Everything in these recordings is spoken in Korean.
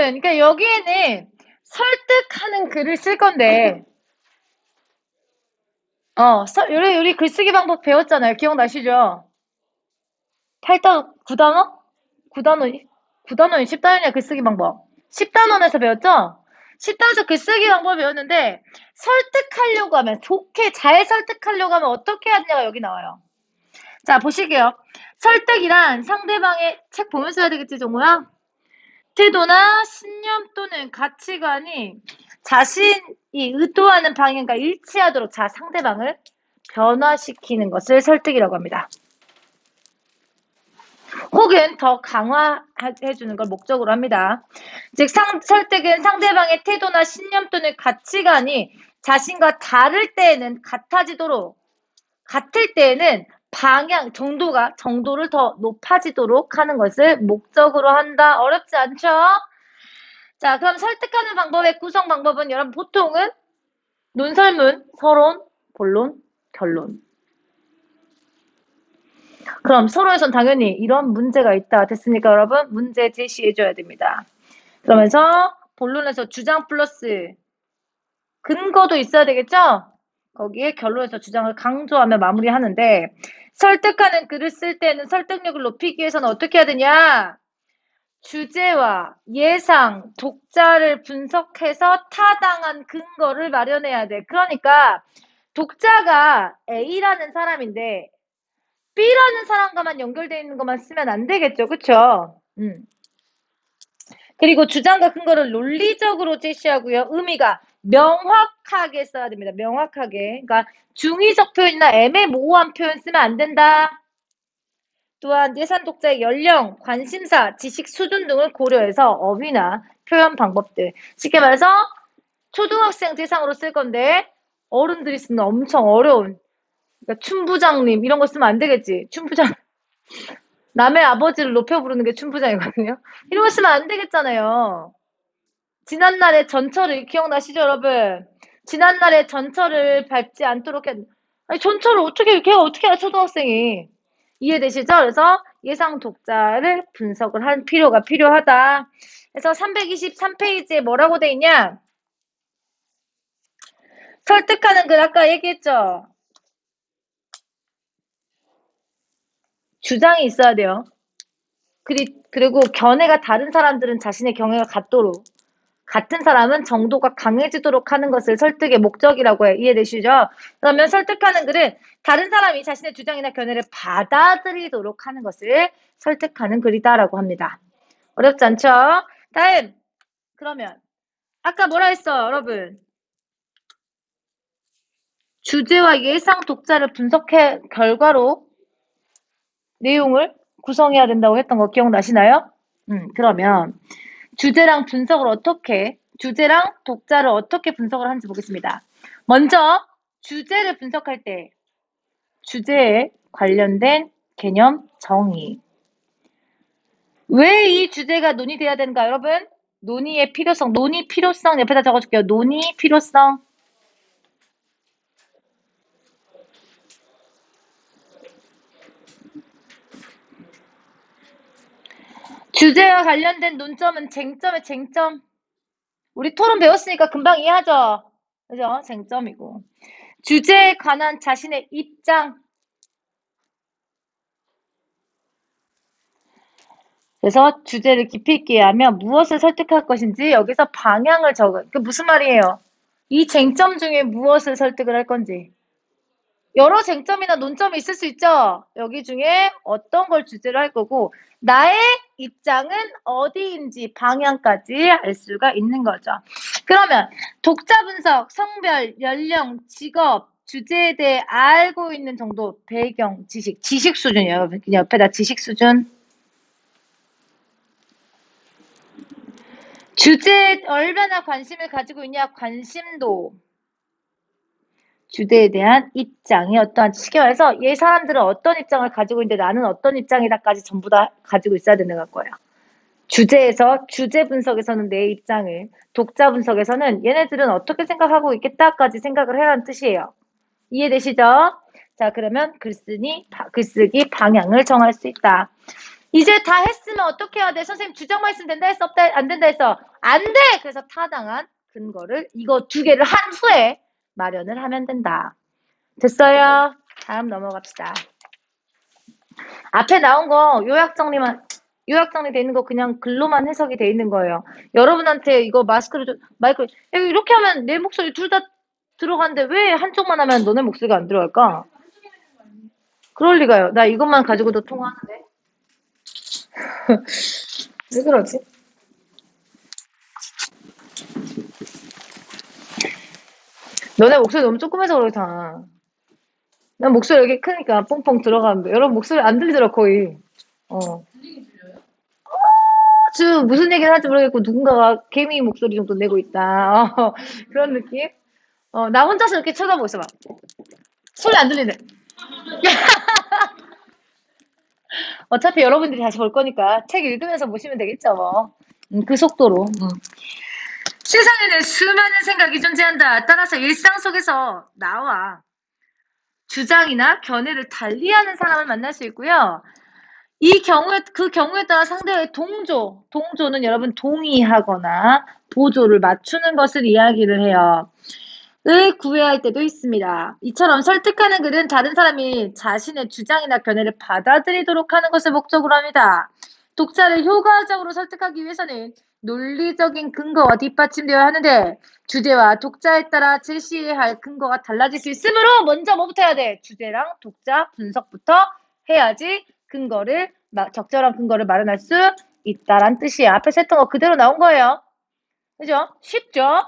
그러니까 여기에는 설득하는 글을 쓸 건데, 우리 글쓰기 방법 배웠잖아요. 기억나시죠? 8단원, 9단원? 9단원, 9단원이 10단원이야, 글쓰기 방법. 10단원에서 배웠죠? 10단원에서 글쓰기 방법 배웠는데, 설득하려고 하면, 좋게 잘 설득하려고 하면 어떻게 해야 되냐가 여기 나와요. 자, 보실게요. 설득이란 상대방의 책 보면서 해야 되겠지, 정우야? 태도나 신념 또는 가치관이 자신이 의도하는 방향과 일치하도록 상대방을 변화시키는 것을 설득이라고 합니다. 혹은 더 강화해주는 걸 목적으로 합니다. 즉, 설득은 상대방의 태도나 신념 또는 가치관이 자신과 다를 때에는 같을 때에는 정도를 더 높아지도록 하는 것을 목적으로 한다. 어렵지 않죠? 자, 그럼 설득하는 방법의 구성 방법은 여러분 보통은 논설문, 서론, 본론, 결론. 그럼 서론에선 당연히 이런 문제가 있다. 됐습니까, 여러분? 문제 제시해줘야 됩니다. 그러면서 본론에서 주장 플러스 근거도 있어야 되겠죠? 거기에 결론에서 주장을 강조하며 마무리하는데 설득하는 글을 쓸 때는 설득력을 높이기 위해서는 어떻게 해야 되냐? 주제와 예상, 독자를 분석해서 타당한 근거를 마련해야 돼. 그러니까 독자가 A라는 사람인데 B라는 사람과만 연결되어 있는 것만 쓰면 안 되겠죠. 그쵸? 그리고 주장과 근거를 논리적으로 제시하고요. 의미가 명확하게 써야 됩니다. 명확하게. 그러니까 중의적 표현이나 애매모호한 표현 쓰면 안 된다. 또한 예산 독자의 연령, 관심사, 지식 수준 등을 고려해서 어휘나 표현 방법들. 쉽게 말해서 초등학생 대상으로 쓸 건데 어른들이 쓰는 엄청 어려운 그러니까 춘부장님 이런 거 쓰면 안 되겠지. 춘부장. 남의 아버지를 높여 부르는 게 춘부장이거든요. 이런 거 쓰면 안 되겠잖아요. 지난날의 전철을 기억나시죠, 여러분? 지난날의 전철을 밟지 않도록 아니, 전철을 걔가 어떻게 알아, 초등학생이. 이해되시죠? 그래서 예상 독자를 분석을 할 필요가 필요하다. 그래서 323페이지에 뭐라고 돼 있냐? 설득하는 글 아까 얘기했죠? 주장이 있어야 돼요. 그리고 견해가 다른 사람들은 자신의 견해가 같도록 같은 사람은 정도가 강해지도록 하는 것을 설득의 목적이라고 해요. 이해되시죠? 그러면 설득하는 글은 다른 사람이 자신의 주장이나 견해를 받아들이도록 하는 것을 설득하는 글이다라고 합니다. 어렵지 않죠? 다음 그러면 아까 뭐라 했어 여러분? 주제와 예상 독자를 분석해 결과로 내용을 구성해야 된다고 했던 거 기억나시나요? 그러면 주제랑 독자를 어떻게 분석을 하는지 보겠습니다. 먼저 주제를 분석할 때 주제에 관련된 개념 정의. 왜 이 주제가 논의돼야 되는가 여러분? 논의 필요성 옆에다 적어줄게요. 논의 필요성. 주제와 관련된 논점은 쟁점. 우리 토론 배웠으니까 금방 이해하죠? 그죠? 쟁점이고. 주제에 관한 자신의 입장. 그래서 주제를 깊이 있게 하면 무엇을 설득할 것인지 여기서 방향을 그 무슨 말이에요? 이 쟁점 중에 무엇을 설득을 할 건지. 여러 쟁점이나 논점이 있을 수 있죠? 여기 중에 어떤 걸 주제로 할 거고 나의 입장은 어디인지 방향까지 알 수가 있는 거죠. 그러면 독자 분석, 성별, 연령, 직업, 주제에 대해 알고 있는 정도, 배경, 지식 수준이에요. 그냥 옆에다 지식 수준. 주제에 얼마나 관심을 가지고 있냐, 관심도. 주제에 대한 입장이 어떠한지 쉽게 말해서 얘 사람들은 어떤 입장을 가지고 있는데 나는 어떤 입장이다까지 전부 다 가지고 있어야 되는 거예요. 주제 분석에서는 내 입장을, 독자 분석에서는 얘네들은 어떻게 생각하고 있겠다까지 생각을 해라는 뜻이에요. 이해되시죠? 자, 그러면 글쓰기 방향을 정할 수 있다. 이제 다 했으면 어떻게 해야 돼? 선생님 주장만 있으면 된다 했어? 없다, 안 된다 했어? 안 돼! 그래서 타당한 근거를 이거 두 개를 한 후에 마련을 하면 된다. 됐어요? 다음 넘어갑시다. 앞에 나온 거 요약 정리돼 있는 거 그냥 글로만 해석이 돼 있는 거예요. 여러분한테 이거 마이크 이렇게 하면 내 목소리 둘 다 들어가는데 왜 한쪽만 하면 너네 목소리가 안 들어갈까? 그럴 리가요. 나 이것만 가지고도 통화하는데. 왜 그러지? 너네 목소리 너무 조그매서 그렇다. 난 목소리 여기 크니까 뽕뽕 들어가는데 여러분 목소리 안 들리더라 거의. 무슨 얘기를 할지 모르겠고 누군가가 개미 목소리 정도 내고 있다. 그런 느낌? 나 혼자서 이렇게 쳐다보고 있어 봐. 소리 안 들리네. 어차피 여러분들이 다시 볼 거니까 책 읽으면서 보시면 되겠죠, 뭐. 그 속도로. 세상에는 수많은 생각이 존재한다. 따라서 일상 속에서 나와 주장이나 견해를 달리하는 사람을 만날 수 있고요. 그 경우에 따라 상대의 동조는 여러분 동의하거나 보조를 맞추는 것을 이야기를 해요. 을 구애할 때도 있습니다. 이처럼 설득하는 글은 다른 사람이 자신의 주장이나 견해를 받아들이도록 하는 것을 목적으로 합니다. 독자를 효과적으로 설득하기 위해서는 논리적인 근거가 뒷받침되어야 하는데 주제와 독자에 따라 제시해야 할 근거가 달라질 수 있으므로 먼저 뭐부터 해야 돼? 주제랑 독자 분석부터 해야지 적절한 근거를 마련할 수 있다란 뜻이에요. 앞에서 했던 거 그대로 나온 거예요. 그죠? 쉽죠?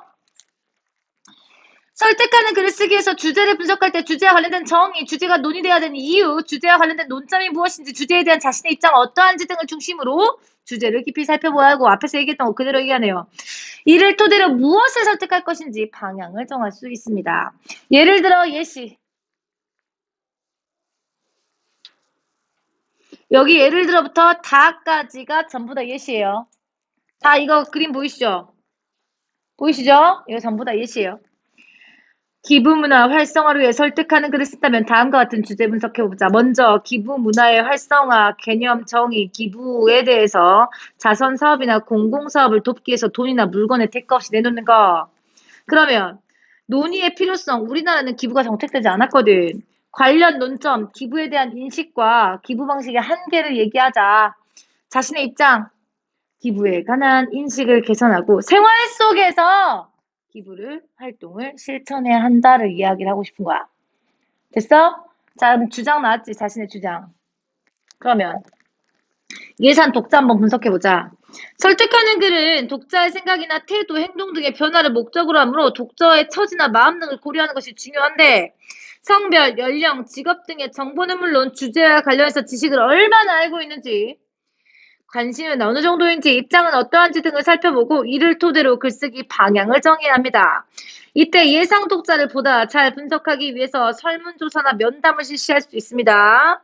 설득하는 글을 쓰기 위해서 주제를 분석할 때 주제와 관련된 정의, 주제가 논의돼야 되는 이유, 주제와 관련된 논점이 무엇인지, 주제에 대한 자신의 입장은 어떠한지 등을 중심으로 주제를 깊이 살펴보아야 하고 앞에서 얘기했던 거 그대로 얘기하네요. 이를 토대로 무엇을 설득할 것인지 방향을 정할 수 있습니다. 예를 들어 예시. 여기 예를 들어부터 다까지가 전부 다 예시예요. 다 이거 그림 보이시죠? 보이시죠? 이거 전부 다 예시예요. 기부문화 활성화를 위해 설득하는 글을 쓴다면 다음과 같은 주제 분석해보자. 먼저 기부문화의 활성화, 개념, 정의, 기부에 대해서 자선사업이나 공공사업을 돕기 위해서 돈이나 물건을 대가 없이 내놓는 거. 그러면 논의의 필요성, 우리나라는 기부가 정책되지 않았거든. 관련 논점, 기부에 대한 인식과 기부 방식의 한계를 얘기하자. 자신의 입장, 기부에 관한 인식을 개선하고 생활 속에서 기부를 활동을 실천해야 한다를 이야기를 하고 싶은 거야. 됐어? 자, 그럼 주장 나왔지? 자신의 주장. 그러면 예산 독자 한번 분석해보자. 설득하는 글은 독자의 생각이나 태도, 행동 등의 변화를 목적으로 하므로 독자의 처지나 마음 등을 고려하는 것이 중요한데 성별, 연령, 직업 등의 정보는 물론 주제와 관련해서 지식을 얼마나 알고 있는지 관심은 어느 정도인지 입장은 어떠한지 등을 살펴보고 이를 토대로 글쓰기 방향을 정해야 합니다. 이때 예상 독자를 보다 잘 분석하기 위해서 설문조사나 면담을 실시할 수 있습니다.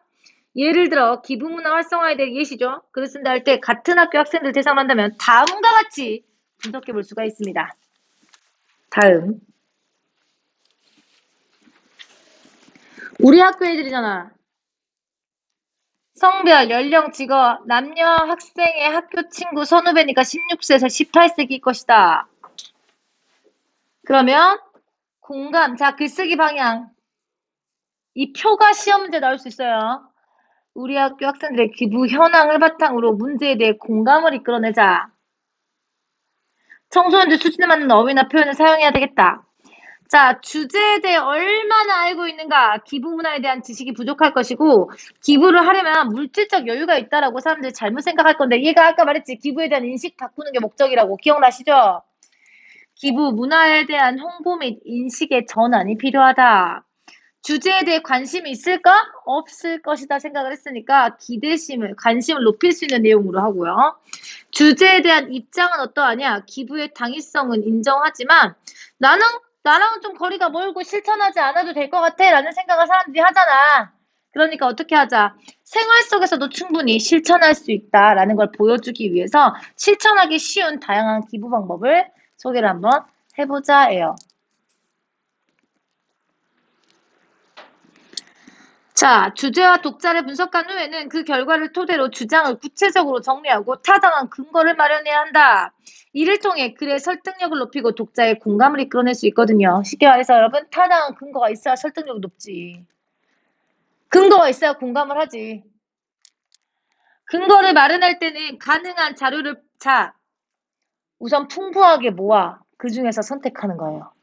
예를 들어 기부문화 활성화에 대해 예시죠. 글을 쓴다 할 때 같은 학교 학생들 대상으로 한다면 다음과 같이 분석해 볼 수가 있습니다. 다음. 우리 학교 애들이잖아. 성별, 연령, 직업, 남녀 학생의 학교 친구 선후배니까 16세에서 18세기일 것이다. 그러면 공감, 자 글쓰기 방향. 이 표가 시험 문제 나올 수 있어요. 우리 학교 학생들의 기부 현황을 바탕으로 문제에 대해 공감을 이끌어내자. 청소년들 수준에 맞는 어휘나 표현을 사용해야 되겠다. 자, 주제에 대해 얼마나 알고 있는가, 기부 문화에 대한 지식이 부족할 것이고 기부를 하려면 물질적 여유가 있다라고 사람들이 잘못 생각할 건데 얘가 아까 말했지 기부에 대한 인식 바꾸는 게 목적이라고 기억나시죠? 기부 문화에 대한 홍보 및 인식의 전환이 필요하다. 주제에 대해 관심이 있을까? 없을 것이다 생각을 했으니까 관심을 높일 수 있는 내용으로 하고요. 주제에 대한 입장은 어떠하냐? 기부의 당위성은 인정하지만 나랑은 좀 거리가 멀고 실천하지 않아도 될 것 같아 라는 생각을 사람들이 하잖아. 그러니까 어떻게 하자? 생활 속에서도 충분히 실천할 수 있다라는 걸 보여주기 위해서 실천하기 쉬운 다양한 기부 방법을 소개를 한번 해보자예요. 자, 주제와 독자를 분석한 후에는 그 결과를 토대로 주장을 구체적으로 정리하고 타당한 근거를 마련해야 한다. 이를 통해 글의 설득력을 높이고 독자의 공감을 이끌어낼 수 있거든요. 쉽게 말해서 여러분, 타당한 근거가 있어야 설득력이 높지. 근거가 있어야 공감을 하지. 근거를 마련할 때는 가능한 자료를 우선 풍부하게 모아 그 중에서 선택하는 거예요.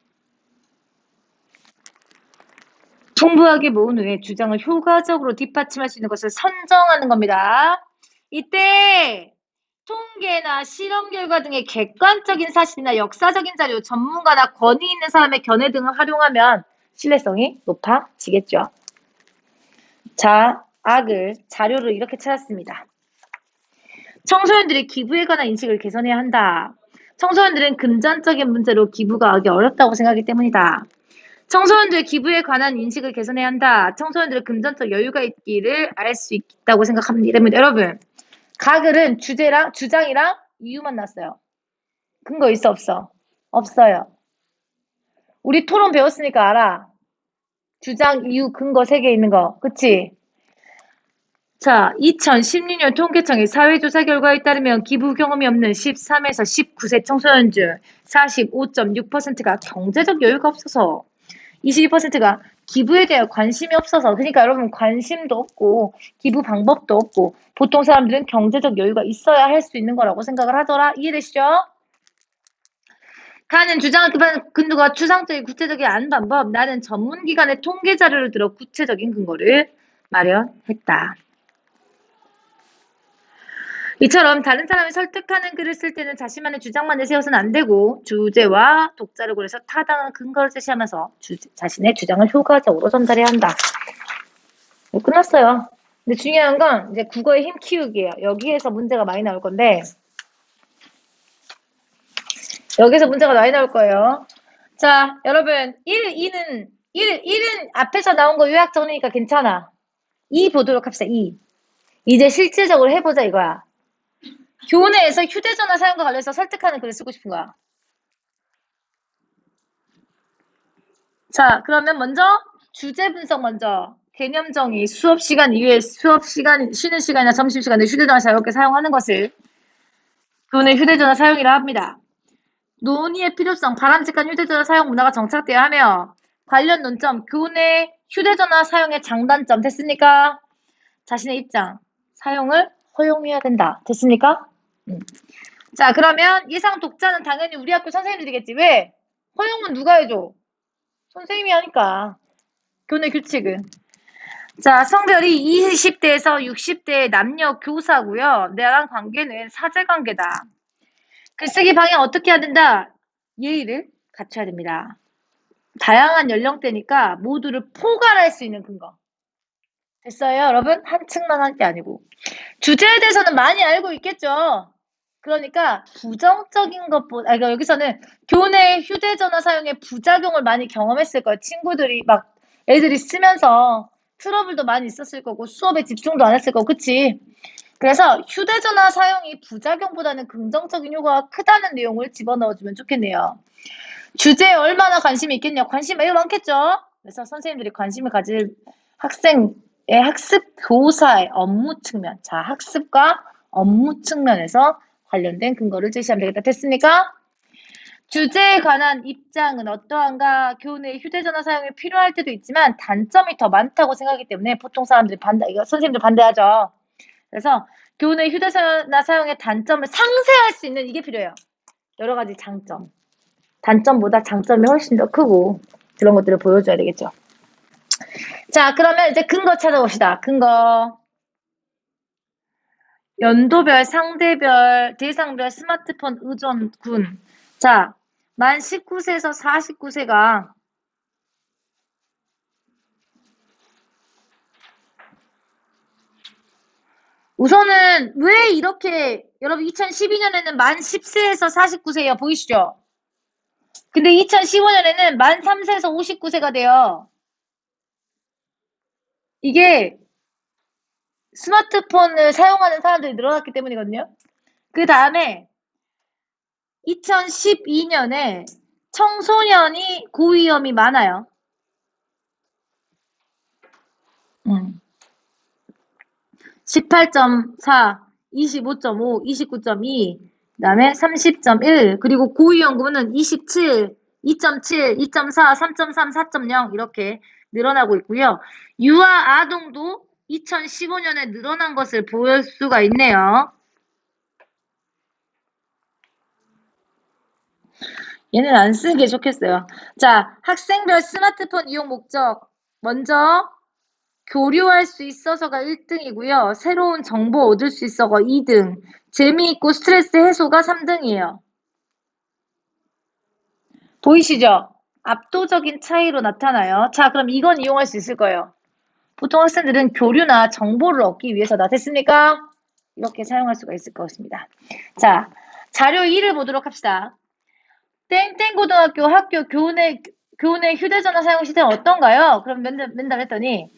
풍부하게 모은 후에 주장을 효과적으로 뒷받침할 수 있는 것을 선정하는 겁니다. 이때 통계나 실험 결과 등의 객관적인 사실이나 역사적인 자료, 전문가나 권위 있는 사람의 견해 등을 활용하면 신뢰성이 높아지겠죠. 자, 자료를 이렇게 찾았습니다. 청소년들이 기부에 관한 인식을 개선해야 한다. 청소년들은 금전적인 문제로 기부가 하기 어렵다고 생각하기 때문이다. 청소년들의 기부에 관한 인식을 개선해야 한다. 청소년들의 금전적 여유가 있기를 알 수 있다고 생각합니다. 여러분, 가글은 주장이랑 이유만 났어요. 근거 있어, 없어? 없어요. 우리 토론 배웠으니까 알아. 주장, 이유, 근거 3개 있는 거. 그치? 자, 2016년 통계청의 사회조사 결과에 따르면 기부 경험이 없는 13에서 19세 청소년 중 45.6%가 경제적 여유가 없어서 22%가 기부에 대한 관심이 없어서, 그러니까 여러분 관심도 없고 기부 방법도 없고 보통 사람들은 경제적 여유가 있어야 할 수 있는 거라고 생각을 하더라. 이해되시죠? 가는 주장을 기반한 근거가 추상적인 구체적이 아닌 방법. 나는 전문기관의 통계 자료를 들어 구체적인 근거를 마련했다. 이처럼 다른 사람을 설득하는 글을 쓸 때는 자신만의 주장만 내세워서는 안 되고 주제와 독자를 고려해서 타당한 근거를 제시하면서 자신의 주장을 효과적으로 전달해야 한다. 끝났어요. 근데 중요한 건 이제 국어의 힘 키우기예요. 여기에서 문제가 많이 나올 건데 여기서 문제가 많이 나올 거예요. 자, 여러분 1은 앞에서 나온 거 요약 정리니까 괜찮아. 2 보도록 합시다. 2. 이제 실질적으로 해보자 이거야. 교내에서 휴대전화 사용과 관련해서 설득하는 글을 쓰고 싶은 거야. 자, 그러면 먼저 주제 분석 먼저. 개념 정의, 수업 시간 이외에 쉬는 시간이나 점심시간에 휴대전화 자유롭게 사용하는 것을 교내 휴대전화 사용이라 합니다. 논의의 필요성, 바람직한 휴대전화 사용 문화가 정착되어야 하며 관련 논점, 교내 휴대전화 사용의 장단점 됐습니까? 자신의 입장, 사용을 허용해야 된다. 됐습니까? 자, 그러면 예상 독자는 당연히 우리 학교 선생님들이겠지. 왜? 허용은 누가 해줘? 선생님이 하니까. 교내 규칙은. 자, 성별이 20대에서 60대의 남녀 교사고요. 나랑 관계는 사제관계다. 글쓰기 방향 어떻게 해야 된다? 예의를 갖춰야 됩니다. 다양한 연령대니까 모두를 포괄할 수 있는 근거. 됐어요, 여러분? 한 층만 한 게 아니고. 주제에 대해서는 많이 알고 있겠죠? 그러니까 부정적인 것보다, 그러니까 여기서는 교내 휴대전화 사용의 부작용을 많이 경험했을 거예요. 친구들이 애들이 쓰면서 트러블도 많이 있었을 거고 수업에 집중도 안 했을 거고, 그치? 그래서 휴대전화 사용이 부작용보다는 긍정적인 효과가 크다는 내용을 집어넣어주면 좋겠네요. 주제에 얼마나 관심이 있겠냐? 관심 매우 많겠죠? 그래서 선생님들이 관심을 가질 학생의 학습 교사의 업무 측면, 자, 학습과 업무 측면에서 관련된 근거를 제시하면 되겠다. 됐습니까? 주제에 관한 입장은 어떠한가? 교내 휴대전화 사용이 필요할 때도 있지만 단점이 더 많다고 생각하기 때문에 보통 사람들이 선생님들 반대하죠. 그래서 교내 휴대전화 사용의 단점을 상쇄할 수 있는 이게 필요해요. 여러 가지 장점. 단점보다 장점이 훨씬 더 크고 그런 것들을 보여줘야 되겠죠. 자, 그러면 이제 근거 찾아봅시다. 근거. 연도별, 상대별, 대상별 스마트폰 의존군. 자, 만 19세에서 49세가 우선은 왜 이렇게 여러분 2012년에는 만 10세에서 49세예요. 보이시죠? 근데 2015년에는 만 3세에서 59세가 돼요. 이게 스마트폰을 사용하는 사람들이 늘어났기 때문이거든요. 그 다음에 2012년에 청소년이 고위험이 많아요. 18.4, 25.5, 29.2, 그 다음에 30.1, 그리고 고위험군은 27, 2.7, 2.4, 3.3, 4.0 이렇게 늘어나고 있고요. 유아 아동도 2015년에 늘어난 것을 볼 수가 있네요. 얘는 안 쓰는 게 좋겠어요. 자, 학생별 스마트폰 이용 목적. 먼저 교류할 수 있어서가 1등이고요. 새로운 정보 얻을 수 있어가 2등. 재미있고 스트레스 해소가 3등이에요. 보이시죠? 압도적인 차이로 나타나요. 자, 그럼 이건 이용할 수 있을 거예요. 보통 학생들은 교류나 정보를 얻기 위해서다. 됐습니까? 이렇게 사용할 수가 있을 것 같습니다. 자, 자료 2를 보도록 합시다. 땡땡 고등학교 학교 교내 휴대전화 사용 시스템 어떤가요? 그럼 맨날 했더니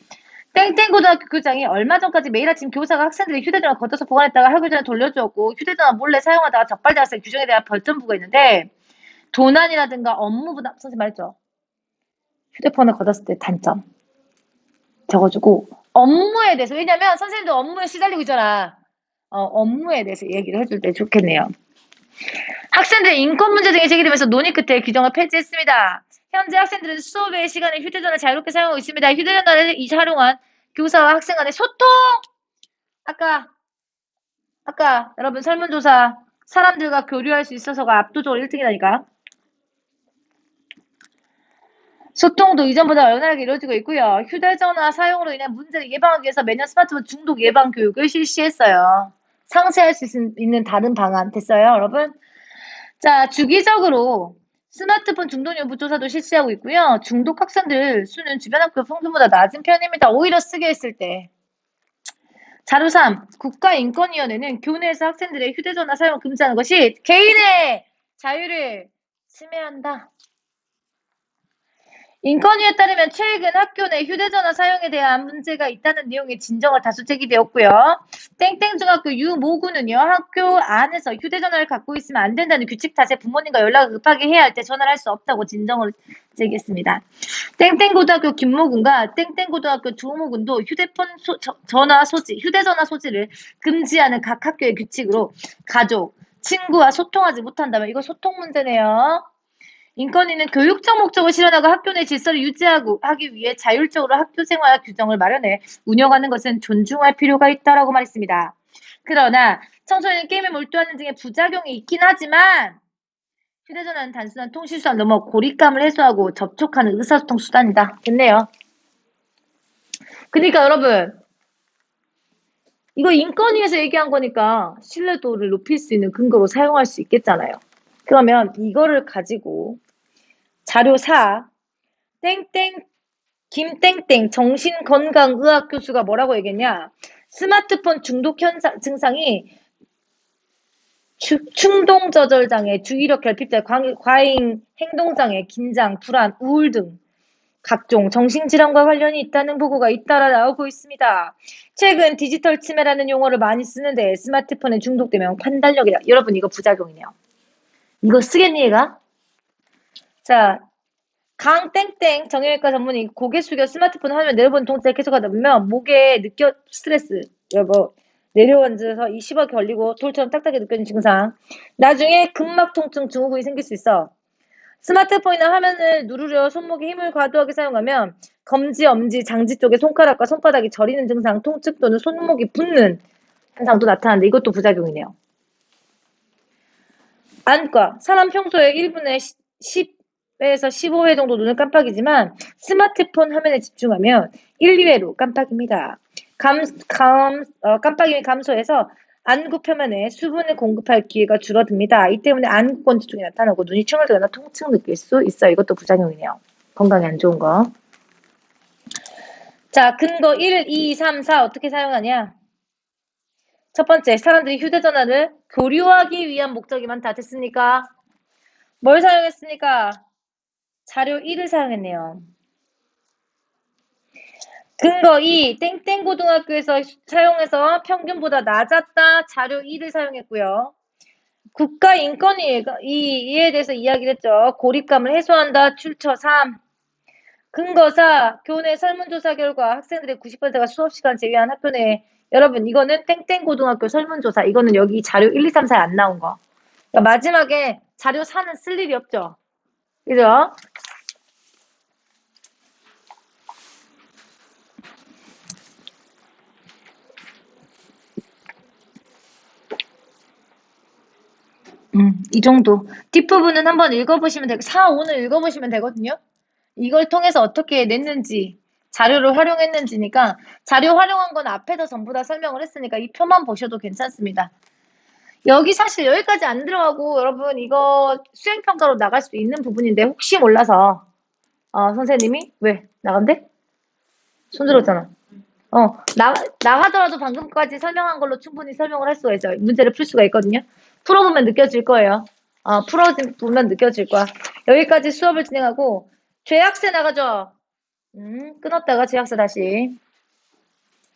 땡땡 고등학교 교장이 얼마 전까지 매일 아침 교사가 학생들이 휴대전화 걷어서 보관했다가 학교전에 돌려주었고 휴대전화 몰래 사용하다가 적발되었을 규정에 대한 벌점부가 있는데 도난이라든가 업무 부담 선생님 말했죠. 휴대폰을 걷었을 때 단점 적어주고 업무에 대해서 왜냐면 선생님도 업무에 시달리고 있잖아. 업무에 대해서 얘기를 해줄 때 좋겠네요. 학생들의 인권 문제 등이 제기되면서 논의 끝에 규정을 폐지했습니다. 현재 학생들은 수업 외의 시간에 휴대전화를 자유롭게 사용하고 있습니다. 휴대전화를 활용한 교사와 학생 간의 소통! 아까 여러분 설문조사 사람들과 교류할 수 있어서가 압도적으로 1등이라니까. 소통도 이전보다 원활하게 이루어지고 있고요. 휴대전화 사용으로 인한 문제를 예방하기 위해서 매년 스마트폰 중독 예방 교육을 실시했어요. 상세할 수 있는 다른 방안 됐어요, 여러분? 자, 주기적으로 스마트폰 중독 여부 조사도 실시하고 있고요. 중독 학생들 수는 주변 학교 평균보다 낮은 편입니다. 오히려 쓰게 했을 때. 자료 3. 국가인권위원회는 교내에서 학생들의 휴대전화 사용을 금지하는 것이 개인의 자유를 침해한다. 인권위에 따르면 최근 학교 내 휴대전화 사용에 대한 문제가 있다는 내용의 진정을 다수 제기되었고요. 땡땡중학교 유모군은요. 학교 안에서 휴대전화를 갖고 있으면 안 된다는 규칙 탓에 부모님과 연락을 급하게 해야 할 때 전화를 할 수 없다고 진정을 제기했습니다. 땡땡고등학교 김모군과 땡땡고등학교 두모군도 휴대전화 소지를 금지하는 각 학교의 규칙으로 가족, 친구와 소통하지 못한다면 이거 소통 문제네요. 인권위는 교육적 목적을 실현하고 학교 내 질서를 유지하기 위해 자율적으로 학교 생활 규정을 마련해 운영하는 것은 존중할 필요가 있다라고 말했습니다. 그러나 청소년은 게임에 몰두하는 등의 부작용이 있긴 하지만 휴대전화는 단순한 통신수단 넘어 고립감을 해소하고 접촉하는 의사소통 수단이다. 됐네요. 그러니까 여러분 이거 인권위에서 얘기한 거니까 신뢰도를 높일 수 있는 근거로 사용할 수 있겠잖아요. 그러면 이거를 가지고 자료 4 땡땡 김땡땡 정신건강의학 교수가 뭐라고 얘기했냐. 스마트폰 중독 증상이 충동저절장애, 주의력 결핍장, 과잉 행동장애, 긴장, 불안, 우울 등 각종 정신질환과 관련이 있다는 보고가 잇따라 나오고 있습니다. 최근 디지털 치매라는 용어를 많이 쓰는데 스마트폰에 중독되면 판단력이다. 여러분 이거 부작용이네요. 이거 쓰겠니 얘가? 자, 강땡땡 정형외과 전문의 고개 숙여 스마트폰 화면 내려보는 동작을 계속하다 보면 목에 스트레스 내려앉아서 이 시력이 걸리고 돌처럼 딱딱하게 느껴지는 증상. 나중에 근막 통증 증후군이 생길 수 있어. 스마트폰이나 화면을 누르려 손목에 힘을 과도하게 사용하면 검지, 엄지, 장지 쪽에 손가락과 손바닥이 저리는 증상, 통증 또는 손목이 붓는 현상도 나타나는데 이것도 부작용이네요. 안과. 사람 평소에 1분에 10회에서 15회 정도 눈을 깜빡이지만 스마트폰 화면에 집중하면 1, 2회로 깜빡입니다. 깜빡임이 감소해서 안구 표면에 수분을 공급할 기회가 줄어듭니다. 이 때문에 안구 건조증이 나타나고 눈이 충혈되거나 통증 느낄 수 있어요. 이것도 부작용이네요. 건강에 안 좋은 거. 자, 근거 1, 2, 3, 4 어떻게 사용하냐? 첫 번째, 사람들이 휴대전화를 교류하기 위한 목적이 많다. 됐습니까? 뭘 사용했습니까? 자료 1을 사용했네요. 근거 2, 땡땡고등학교에서 사용해서 평균보다 낮았다. 자료 2를 사용했고요. 국가인권위에 대해서 이야기를 했죠. 고립감을 해소한다. 출처 3. 근거사, 교내 설문조사 결과 학생들의 90%가 수업시간 제외한 학교 내에 여러분 이거는 땡땡고등학교 설문조사 이거는 여기 자료 1, 2, 3, 4에 안 나온 거. 그러니까 마지막에 자료 4는 쓸 일이 없죠. 그죠? 이 정도. 뒷부분은 한번 읽어보시면 되고, 4, 5는 읽어보시면 되거든요. 이걸 통해서 어떻게 냈는지, 자료를 활용했는지니까, 자료 활용한 건 앞에서 전부 다 설명을 했으니까 이 표만 보셔도 괜찮습니다. 여기 사실 여기까지 안 들어가고, 여러분, 이거 수행평가로 나갈 수 있는 부분인데, 혹시 몰라서, 선생님이, 왜? 나간대? 손 들었잖아. 나가더라도 방금까지 설명한 걸로 충분히 설명을 할 수가 있어요. 문제를 풀 수가 있거든요. 풀어보면 느껴질 거예요. 풀어보면 느껴질 거야. 여기까지 수업을 진행하고, 죄학세 나가죠? 끊었다가 죄학세 다시.